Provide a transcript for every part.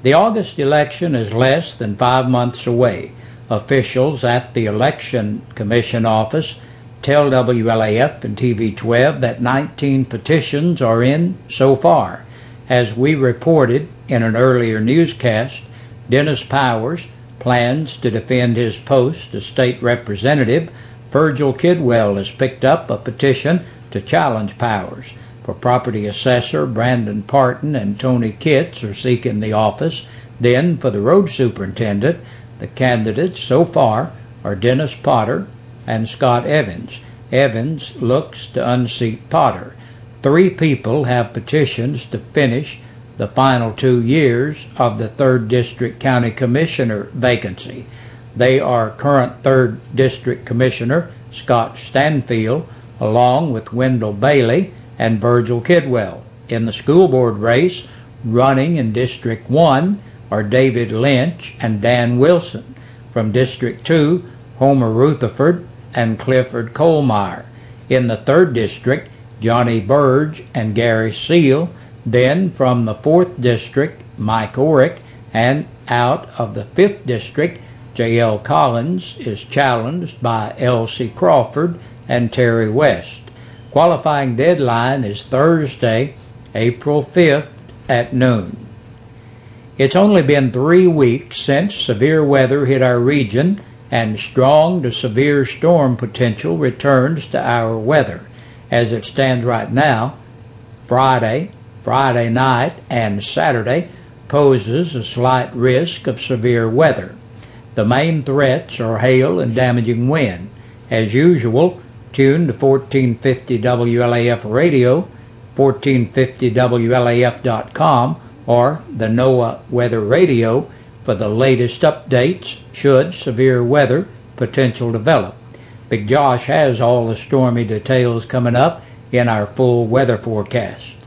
The August election is less than 5 months away. Officials at the Election Commission office tell WLAF and TV12 that 19 petitions are in so far. As we reported in an earlier newscast, Dennis Powers plans to defend his post as state representative. Virgil Kidwell has picked up a petition to challenge Powers. For property assessor, Brandon Parton and Tony Kitts are seeking the office. Then, for the road superintendent, the candidates so far are Dennis Potter and Scott Evans. Evans looks to unseat Potter. 3 people have petitions to finish the final 2 years of the 3rd District County Commissioner vacancy. They are current 3rd District Commissioner Scott Stanfield, along with Wendell Bailey and Virgil Kidwell. In the school board race, running in District 1 are David Lynch and Dan Wilson. From District 2, Homer Rutherford and Clifford Colemeyer. In the 3rd District, Johnny Burge and Gary Seal. Then from the 4th District, Mike Orrick, and out of the 5th District, J.L. Collins is challenged by Elsie Crawford and Terry West. Qualifying deadline is Thursday, April 5th at noon. It's only been 3 weeks since severe weather hit our region, and strong to severe storm potential returns to our weather. As it stands right now, Friday night, and Saturday poses a slight risk of severe weather. The main threats are hail and damaging wind. As usual, tune to 1450 WLAF Radio, 1450WLAF.com, or the NOAA Weather Radio for the latest updates should severe weather potential develop. Big Josh has all the stormy details coming up in our full weather forecast.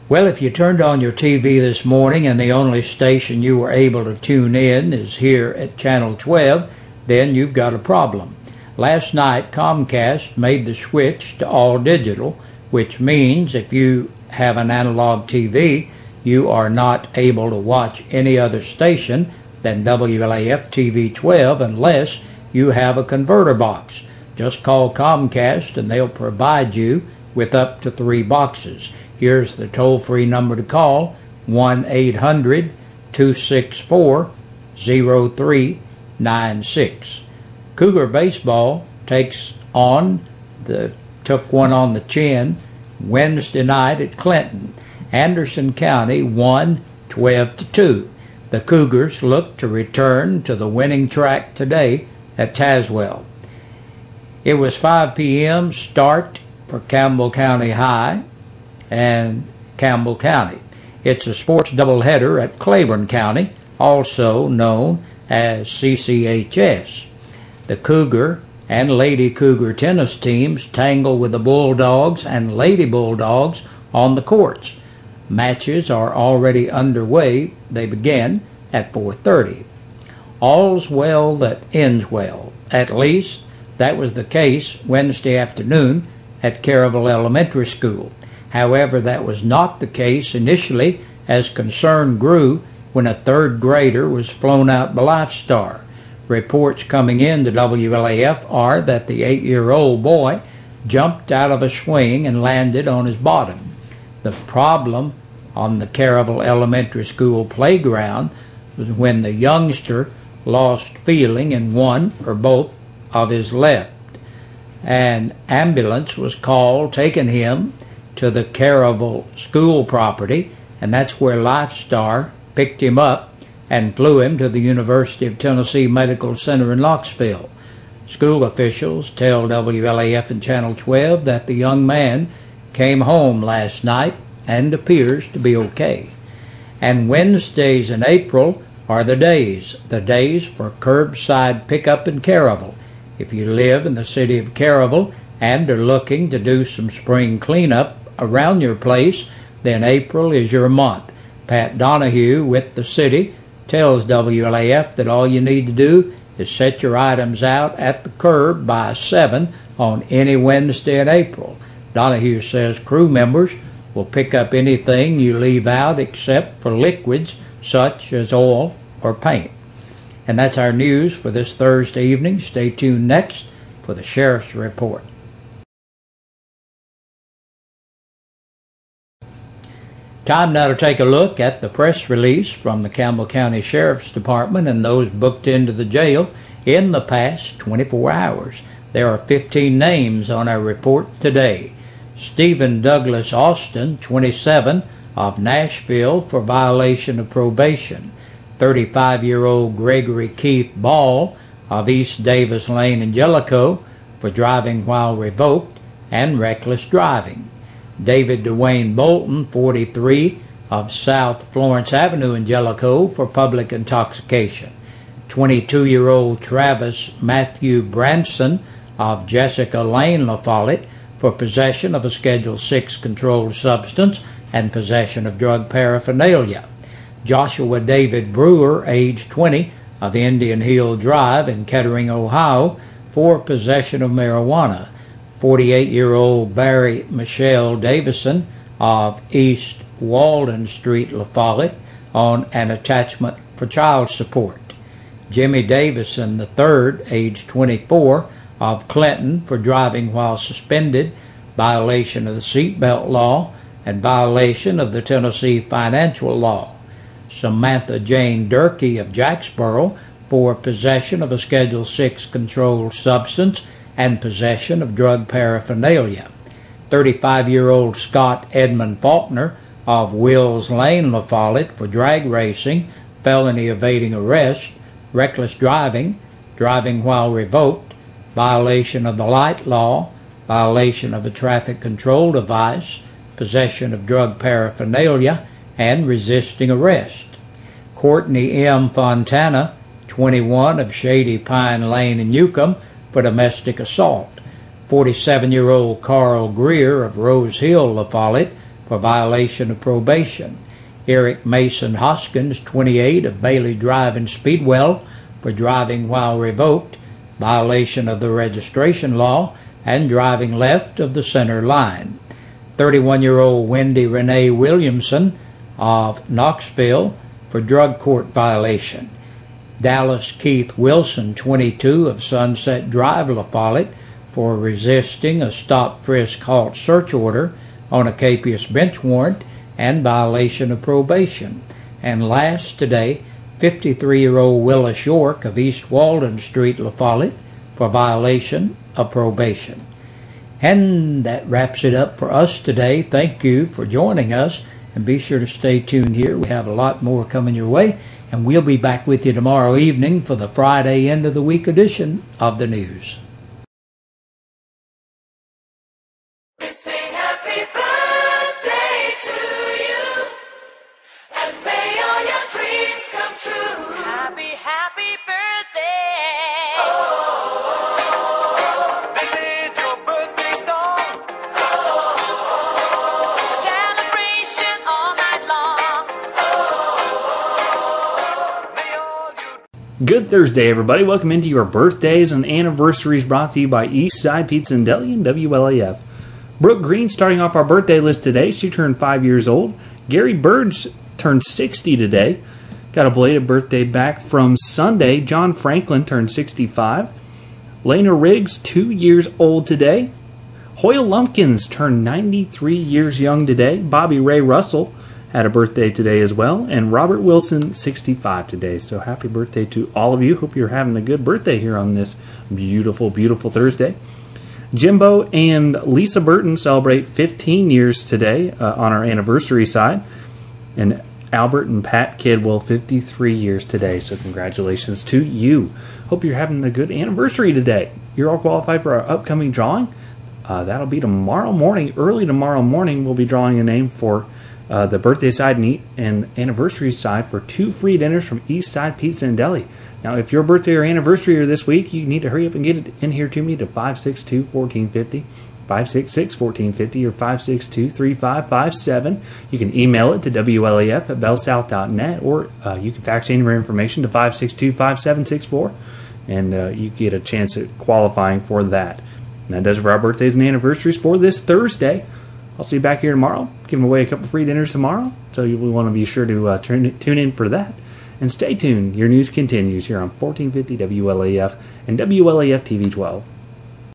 Well, if you turned on your TV this morning and the only station you were able to tune in is here at Channel 12, then you've got a problem. Last night, Comcast made the switch to all digital, which means if you have an analog TV, you are not able to watch any other station than WLAF TV 12 unless you have a converter box. Just call Comcast and they'll provide you with up to 3 boxes. Here's the toll-free number to call, 1-800-264-0396. Cougar baseball took one on the chin Wednesday night at Clinton. Anderson County won 12-2. The Cougars look to return to the winning track today at Tazewell. It was 5 p.m. start for Campbell County High and Campbell County. It's a sports doubleheader at Claiborne County, also known as CCHS. The Cougar and Lady Cougar tennis teams tangle with the Bulldogs and Lady Bulldogs on the courts. Matches are already underway. They begin at 4:30. All's well that ends well. At least that was the case Wednesday afternoon at Caravel Elementary School. However, that was not the case initially, as concern grew when a 3rd grader was flown out by Lifestar. Reports coming in to WLAF are that the 8-year-old boy jumped out of a swing and landed on his bottom. The problem on the Caravel Elementary School playground was when the youngster lost feeling in one or both of his left. An ambulance was called, taking him to the Caravel school property, and that's where Lifestar picked him up and flew him to the University of Tennessee Medical Center in Knoxville. School officials tell WLAF and Channel 12 that the young man came home last night and appears to be okay. And Wednesdays in April are the days for curbside pickup in Caravel. If you live in the city of Caravel and are looking to do some spring cleanup around your place, then April is your month. Pat Donahue with the city tells WLAF that all you need to do is set your items out at the curb by 7 on any Wednesday in April. Donahue says crew members will pick up anything you leave out except for liquids such as oil or paint. And that's our news for this Thursday evening. Stay tuned next for the Sheriff's Report. Time now to take a look at the press release from the Campbell County Sheriff's Department and those booked into the jail in the past 24 hours. There are 15 names on our report today. Stephen Douglas Austin, 27, of Nashville for violation of probation. 35-year-old Gregory Keith Ball of East Davis Lane in Jellicoe for driving while revoked and reckless driving. David Dwayne Bolton, 43, of South Florence Avenue in Jellicoe for public intoxication. 22-year-old Travis Matthew Branson of Jessica Lane, La Follette, for possession of a Schedule 6 controlled substance and possession of drug paraphernalia. Joshua David Brewer, age 20, of Indian Hill Drive in Kettering, Ohio, for possession of marijuana. 48-year-old Barry Michelle Davison of East Walden Street, La Follette, on an attachment for child support. Jimmy Davison III, age 24, of Clinton, for driving while suspended, violation of the seatbelt law, and violation of the Tennessee financial law. Samantha Jane Durkee of Jacksboro, for possession of a Schedule 6 controlled substance and possession of drug paraphernalia. 35-year-old Scott Edmund Faulkner of Wills Lane, La Follette, for drag racing, felony evading arrest, reckless driving, driving while revoked, violation of the light law, violation of a traffic control device, possession of drug paraphernalia, and resisting arrest. Courtney M. Fontana, 21, of Shady Pine Lane in Newcomb, for domestic assault. 47-year-old Carl Greer of Rose Hill, La Follette, for violation of probation. Eric Mason Hoskins, 28, of Bailey Drive in Speedwell, for driving while revoked, violation of the registration law, and driving left of the center line. 31-year-old Wendy Renee Williamson of Knoxville for drug court violation. Dallas Keith Wilson, 22, of Sunset Drive, La Follette, for resisting a stop, frisk, halt, search order on a capious bench warrant and violation of probation. And last today, 53-year-old Willis York of East Walden Street, La Follette, for violation of probation. And that wraps it up for us today. Thank you for joining us, and be sure to stay tuned here. We have a lot more coming your way, and we'll be back with you tomorrow evening for the Friday end of the week edition of the news. We sing happy birthday to you, and may all your dreams come true. Happy, happy birthday. Oh, this is your birthday song. Oh, celebration all night long. Oh, may all you... Good Thursday, everybody. Welcome into your birthdays and anniversaries, brought to you by Eastside Pizza and Deli and WLAF. Brooke Green starting off our birthday list today. She turned 5 years old. Gary Birds turned 60 today. Got a belated birthday back from Sunday. John Franklin turned 65. Lena Riggs, 2 years old today. Hoyle Lumpkins turned 93 years young today. Bobby Ray Russell had a birthday today as well. And Robert Wilson, 65 today. So happy birthday to all of you. Hope you're having a good birthday here on this beautiful, beautiful Thursday. Jimbo and Lisa Burton celebrate 15 years today on our anniversary side. And Albert and Pat Kidwell, 53 years today. So congratulations to you. Hope you're having a good anniversary today. You're all qualified for our upcoming drawing. That'll be tomorrow morning. Early tomorrow morning, we'll be drawing a name for the birthday side and anniversary side for 2 free dinners from Eastside Pizza and Deli. Now, if your birthday or anniversary are this week, you need to hurry up and get it in here to me to 562-1450, 566-1450, or 562-3557. You can email it to WLAF@bellsouth.net, or you can fax in your information to 562-5764, and you get a chance at qualifying for that. And that does it for our birthdays and anniversaries for this Thursday. I'll see you back here tomorrow. Giving away a couple free dinners tomorrow, so you will want to be sure to tune in for that. And stay tuned. Your news continues here on 1450 WLAF and WLAF TV 12.